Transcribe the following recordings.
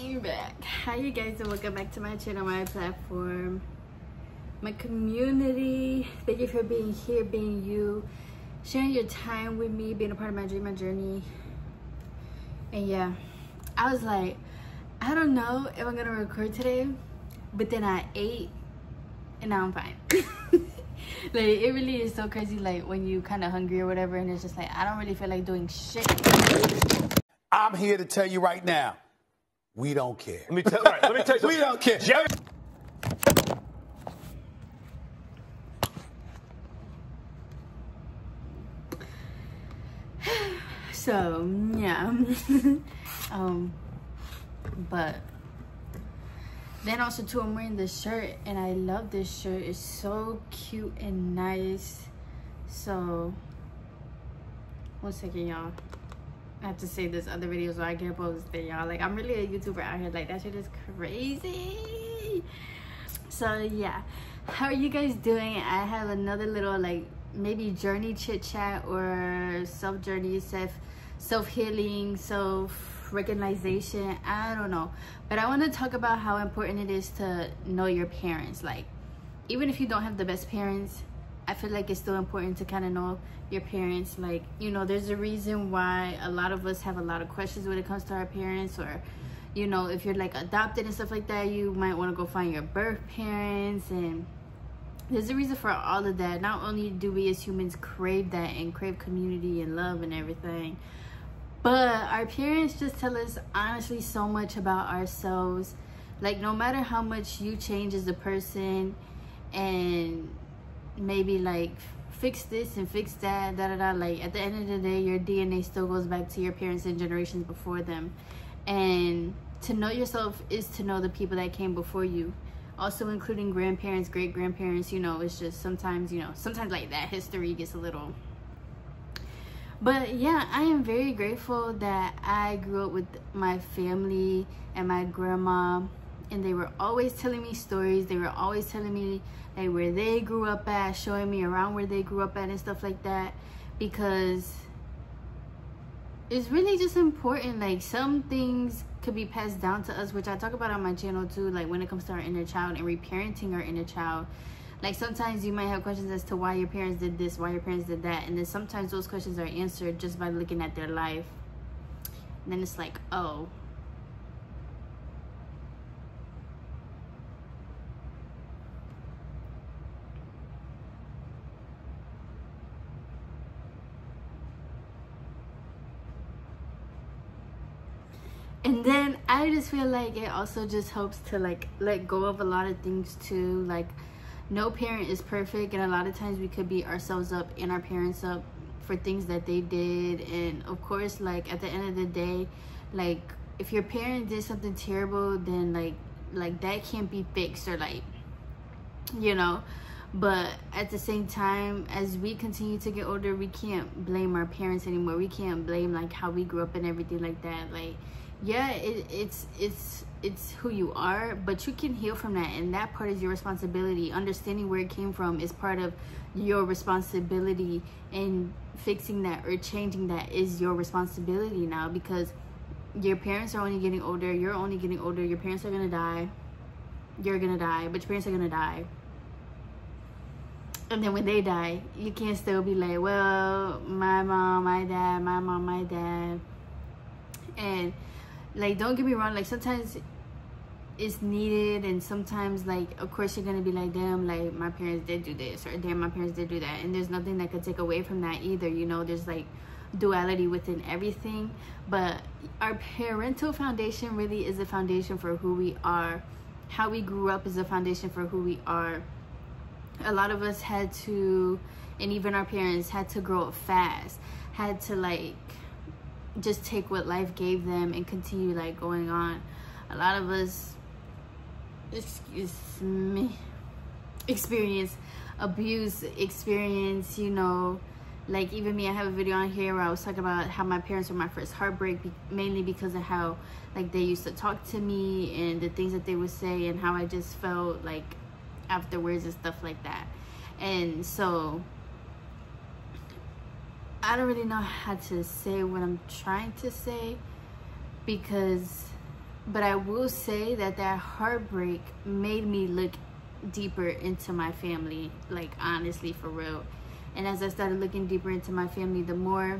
I'm back. Hi you guys, and welcome back to my channel, my platform, my community. Thank you for being here, being you, sharing your time with me, being a part of my dream, my journey. And yeah, I was like, I don't know if I'm gonna record today, but then I ate and now I'm fine. Like, it really is so crazy, like when you kind of hungry or whatever, and it's just like I don't really feel like doing shit. I'm here to tell you right now, we don't care. Let me tell you something. We don't care. Jerry. So yeah. But then also too, I'm wearing this shirt and I love this shirt. It's so cute and nice. So one second, y'all. I have to save this other video so I can post it, y'all. Like, I'm really a YouTuber out here. Like, that shit is crazy. So yeah, how are you guys doing? I have another little, like, maybe journey chit chat or self journey, self healing, self recognition. I don't know, but I want to talk about how important it is to know your parents. Like, even if you don't have the best parents, I feel like it's still important to kind of know your parents. Like, you know, there's a reason why a lot of us have a lot of questions when it comes to our parents, or, you know, if you're like adopted and stuff like that, you might want to go find your birth parents. And there's a reason for all of that. Not only do we as humans crave that and crave community and love and everything, but our parents just tell us honestly so much about ourselves. Like, no matter how much you change as a person and maybe like fix this and fix that, like, at the end of the day, your DNA still goes back to your parents and generations before them. And to know yourself is to know the people that came before you, also including grandparents, great grandparents. You know, it's just sometimes, you know, sometimes like that history gets a little. But yeah, I am very grateful that I grew up with my family and my grandma, and they were always telling me stories. They were always telling me like where they grew up at, showing me around where they grew up at and stuff like that, because it's really just important. Like, some things could be passed down to us, which I talk about on my channel too, like when it comes to our inner child and reparenting our inner child. Like, sometimes you might have questions as to why your parents did this, why your parents did that, and then sometimes those questions are answered just by looking at their life. And then it's like, oh, and then I just feel like it also just helps to like let go of a lot of things too. Like, no parent is perfect, and a lot of times we could beat ourselves up and our parents up for things that they did. And of course, like, at the end of the day, like, if your parent did something terrible, then like that can't be fixed, or like, you know. But at the same time, as we continue to get older, we can't blame our parents anymore. We can't blame like how we grew up and everything like that. Like, yeah, it's who you are, but you can heal from that, and that part is your responsibility. Understanding where it came from is part of your responsibility, and fixing that or changing that is your responsibility now, because your parents are only getting older, you're only getting older, your parents are gonna die, you're gonna die, but your parents are gonna die. And then when they die, you can't still be like, well, my mom, my dad, my mom, my dad. And like, don't get me wrong, like, sometimes it's needed, and sometimes, like, of course you're gonna be like, damn, like, my parents did do this, or damn, my parents did do that, and there's nothing that could take away from that either. You know, there's like duality within everything. But our parental foundation really is a foundation for who we are. How we grew up is a foundation for who we are. A lot of us had to, and even our parents had to grow up fast, had to like just take what life gave them and continue like going on. A lot of us, excuse me, experience abuse, experience, you know, like even me, I have a video on here where I was talking about how my parents were my first heartbreak, mainly because of how like they used to talk to me and the things that they would say, and how I just felt like afterwards and stuff like that. And so I don't really know how to say what I'm trying to say, because But I will say that that heartbreak made me look deeper into my family, like honestly, for real. And as I started looking deeper into my family, the more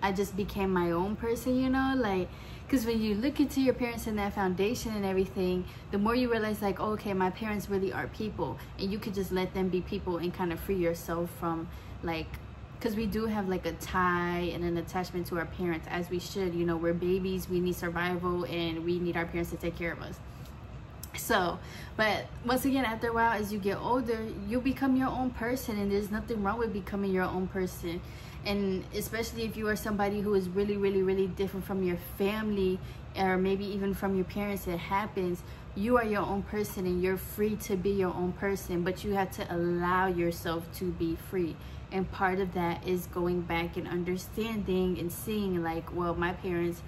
I just became my own person, you know, like, because when you look into your parents and that foundation and everything, the more you realize, like, oh, okay, my parents really are people, and you could just let them be people and kind of free yourself from, like, because we do have like a tie and an attachment to our parents, as we should, you know. We're babies, we need survival, and we need our parents to take care of us. So, but once again, after a while, as you get older, you become your own person, and there's nothing wrong with becoming your own person. And especially if you are somebody who is really, really, really different from your family, or maybe even from your parents, it happens. You are your own person, and you're free to be your own person, but you have to allow yourself to be free. And part of that is going back and understanding and seeing, like, well, my parents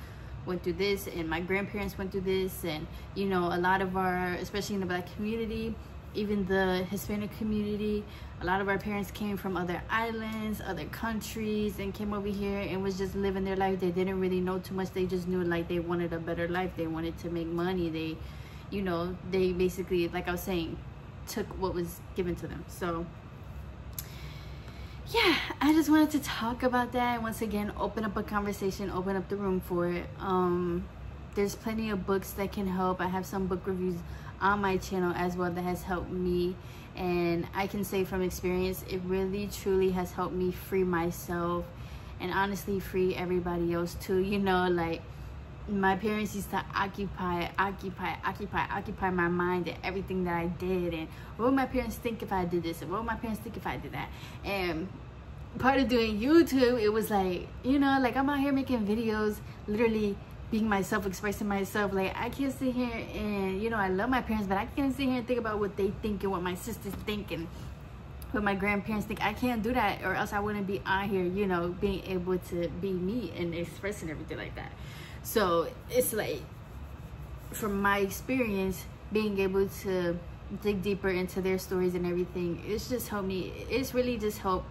went through this, and my grandparents went through this, and, you know, a lot of our, especially in the Black community, even the Hispanic community, a lot of our parents came from other islands, other countries, and came over here and was just living their life. They didn't really know too much. They just knew, like, they wanted a better life. They wanted to make money. They, you know, they basically, like I was saying, took what was given to them. So yeah, I just wanted to talk about that, and once again, open up a conversation, open up the room for it. There's plenty of books that can help. I have some book reviews on my channel as well that has helped me, and I can say from experience, it really truly has helped me free myself, and honestly free everybody else too. You know, like, my parents used to occupy my mind and everything that I did, and what would my parents think if I did this, and what would my parents think if I did that. And part of doing YouTube, it was like, you know, like, I'm out here making videos, literally being myself, expressing myself. Like, I can't sit here and, you know, I love my parents, but I can't sit here and think about what they think and what my sisters think and what my grandparents think. I can't do that, or else I wouldn't be on here, you know, being able to be me and expressing everything like that. So it's like, from my experience, being able to dig deeper into their stories and everything, it's just helped me. It's really just helped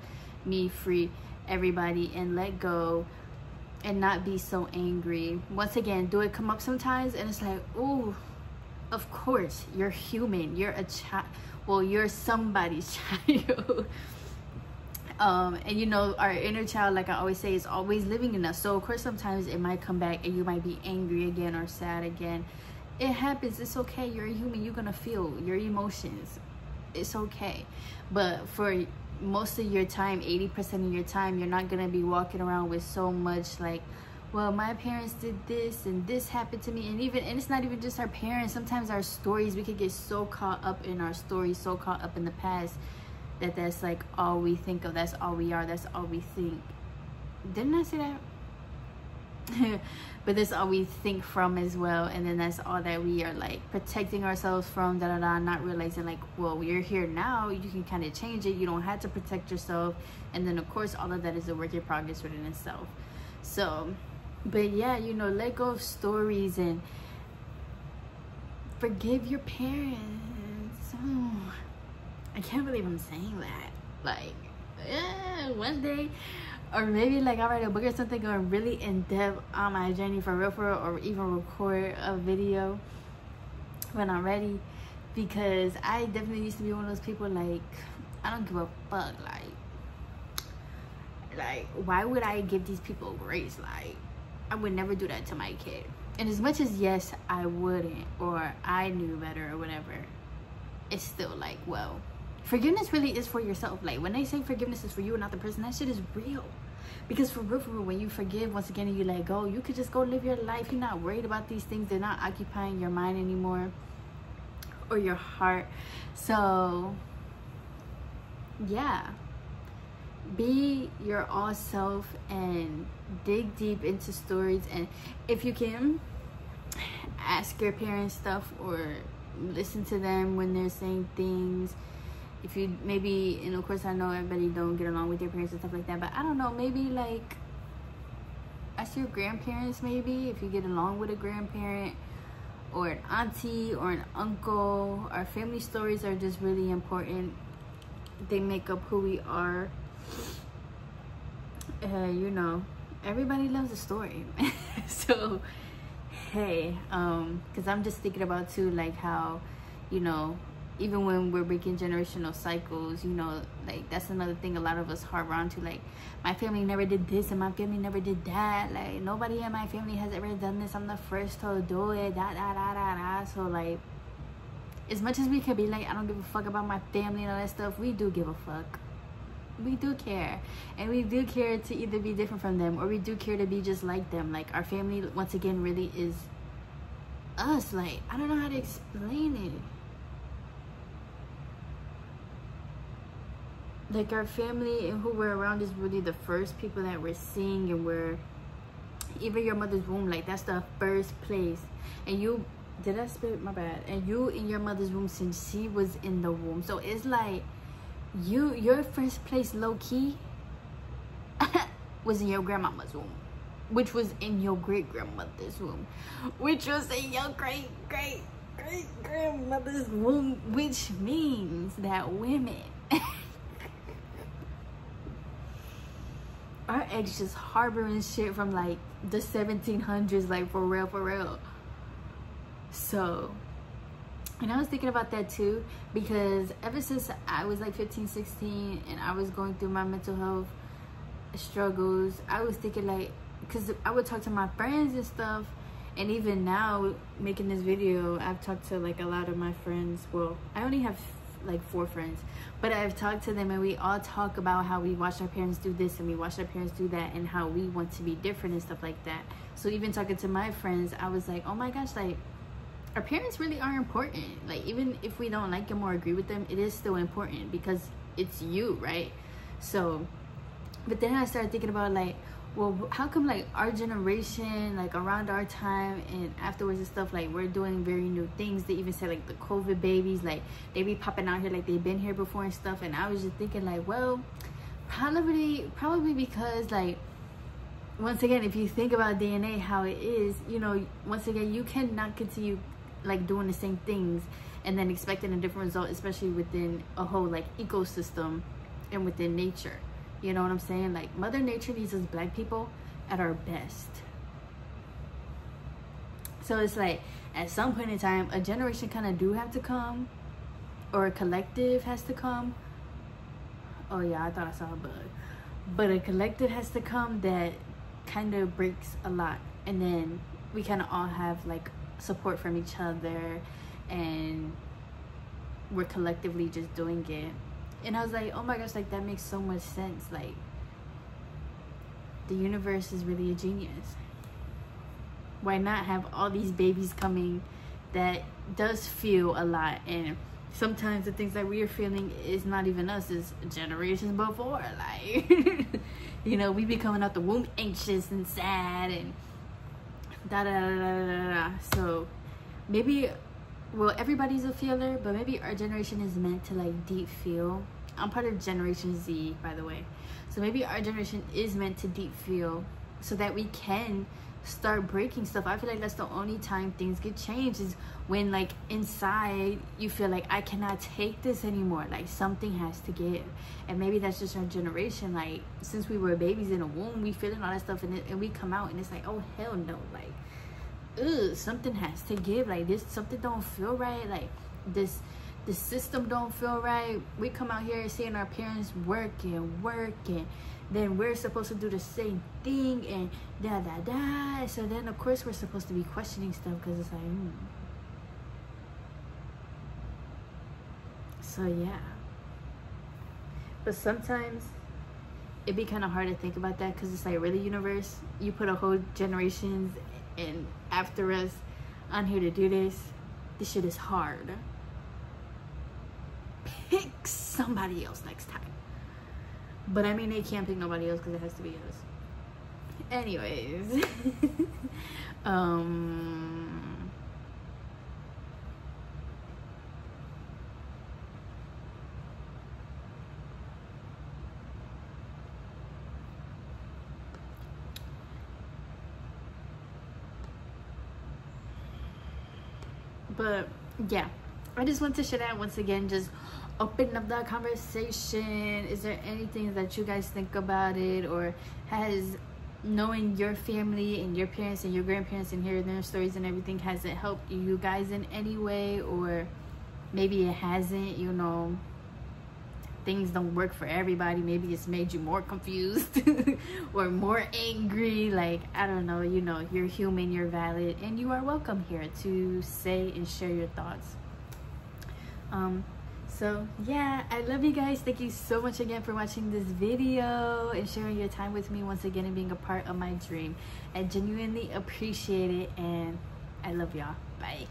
me free everybody and let go and not be so angry. Once again, do it come up sometimes, and it's like, oh, of course, you're human, you're a child, well, you're somebody's child. And you know, our inner child, like I always say, is always living in us. So of course, sometimes it might come back and you might be angry again or sad again. It happens. It's okay. You're a human. You're gonna feel your emotions. It's okay. But for most of your time, 80% of your time, you're not gonna be walking around with so much like, well, my parents did this and this happened to me. And it's not even just our parents. Sometimes our stories, we could get so caught up in our stories, so caught up in the past, that that's like all we think of, that's all we are, that's all we think. Didn't I say that? But that's all we think from as well, and then that's all that we are like protecting ourselves from, not realizing, like, well, you're here now, you can kind of change it, you don't have to protect yourself. And then of course, all of that is a work in progress within itself. So, but yeah, you know, let go of stories and forgive your parents. Oh, I can't believe I'm saying that. Like, one day, or maybe like I'll write a book or something going really in depth on my journey for real, or even record a video when I'm ready. Because I definitely used to be one of those people, like, I don't give a fuck. Like why would I give these people grace? Like, I would never do that to my kid. And as much as, yes, I wouldn't, or I knew better or whatever, it's still like, well, forgiveness really is for yourself. Like, when they say forgiveness is for you and not the person, that shit is real. Because for real, when you forgive, once again, and you let go, you could just go live your life. You're not worried about these things. They're not occupying your mind anymore, or your heart. So yeah, be your all self and dig deep into stories. And if you can, ask your parents stuff, or listen to them when they're saying things. If you maybe, and of course I know everybody don't get along with their parents and stuff like that, but I don't know, maybe like ask your grandparents, maybe if you get along with a grandparent or an auntie or an uncle. Our family stories are just really important. They make up who we are. You know, everybody loves a story. So okay. Because I'm just thinking about too, like how, you know, even when we're breaking generational cycles, you know, like that's another thing a lot of us harbor onto, like my family never did this and my family never did that, like nobody in my family has ever done this, I'm the first to do it, so like as much as we can be like, I don't give a fuck about my family and all that stuff, we do give a fuck. We do care, and we do care to either be different from them, or we do care to be just like them. Like our family, once again, really is us. Like, I don't know how to explain it. Like our family and who we're around is really the first people that we're seeing, and we're even your mother's womb, like that's the first place. And you, did I spit? My bad. And you in your mother's womb since she was in the womb, so it's like your first place low-key was in your grandmama's womb, which was in your great-grandmother's womb, which was in your great-great-great-grandmother's womb, which means that women our ex just harboring shit from like the 1700s, like for real. So, and I was thinking about that too, because ever since I was like 15, 16 and I was going through my mental health struggles, I was thinking like, because I would talk to my friends and stuff, and even now making this video, I've talked to like a lot of my friends. Well, I only have like 4 friends, but I've talked to them and we all talk about how we watched our parents do this and we watched our parents do that, and how we want to be different and stuff like that. So even talking to my friends, I was like, oh my gosh, like our parents really are important. Like even if we don't like them or agree with them, it is still important because it's you, right? So, but then I started thinking about like, well, how come like our generation, like around our time and afterwards and stuff, like we're doing very new things. They even said like the COVID babies, like they be popping out here like they've been here before and stuff. And I was just thinking like, well, probably because like, once again, if you think about DNA, how it is, you know, once again, you cannot continue like doing the same things and then expecting a different result, especially within a whole like ecosystem and within nature. You know what I'm saying? Like Mother Nature needs us black people at our best. So it's like at some point in time, a generation kind of do have to come, or a collective has to come. Oh yeah, I thought I saw a bug. But a collective has to come that kind of breaks a lot, and then we kind of all have like support from each other, and we're collectively just doing it. And I was like, oh my gosh, like that makes so much sense. Like the universe is really a genius. Why not have all these babies coming that does feel a lot, and sometimes the things that we are feeling is not even us, it's generations before. Like you know, we be coming out the womb anxious and sad and so maybe, well, everybody's a feeler, but maybe our generation is meant to like deep feel. I'm part of Generation Z, by the way, so maybe our generation is meant to deep feel so that we can start breaking stuff. I feel like that's the only time things get changed, is when like inside you feel like I cannot take this anymore, like something has to give. And maybe that's just our generation. Like since we were babies in a womb, we feeling all that stuff, and we come out and it's like, oh hell no, like ugh, something has to give. Like this, something don't feel right. Like this system don't feel right. We come out here seeing our parents working, then we're supposed to do the same thing, and so then of course we're supposed to be questioning stuff, because it's like so yeah. But sometimes it'd be kind of hard to think about that, because it's like, really, universe, you put a whole generations and after us on here to do this shit is hard. Pick somebody else next time. But I mean, they can't pick nobody else because it has to be us. Anyways. But yeah, I just want to share that once again, just open up that conversation. Is there anything that you guys think about it, or has knowing your family and your parents and your grandparents and hearing their stories and everything hasn't helped you guys in any way, or maybe it hasn't, you know, things don't work for everybody. Maybe it's made you more confused or more angry. Like, I don't know, you know, you're human, you're valid, and you are welcome here to say and share your thoughts. So yeah, I love you guys. Thank you so much again for watching this video and sharing your time with me once again and being a part of my dream. I genuinely appreciate it, and I love y'all. Bye.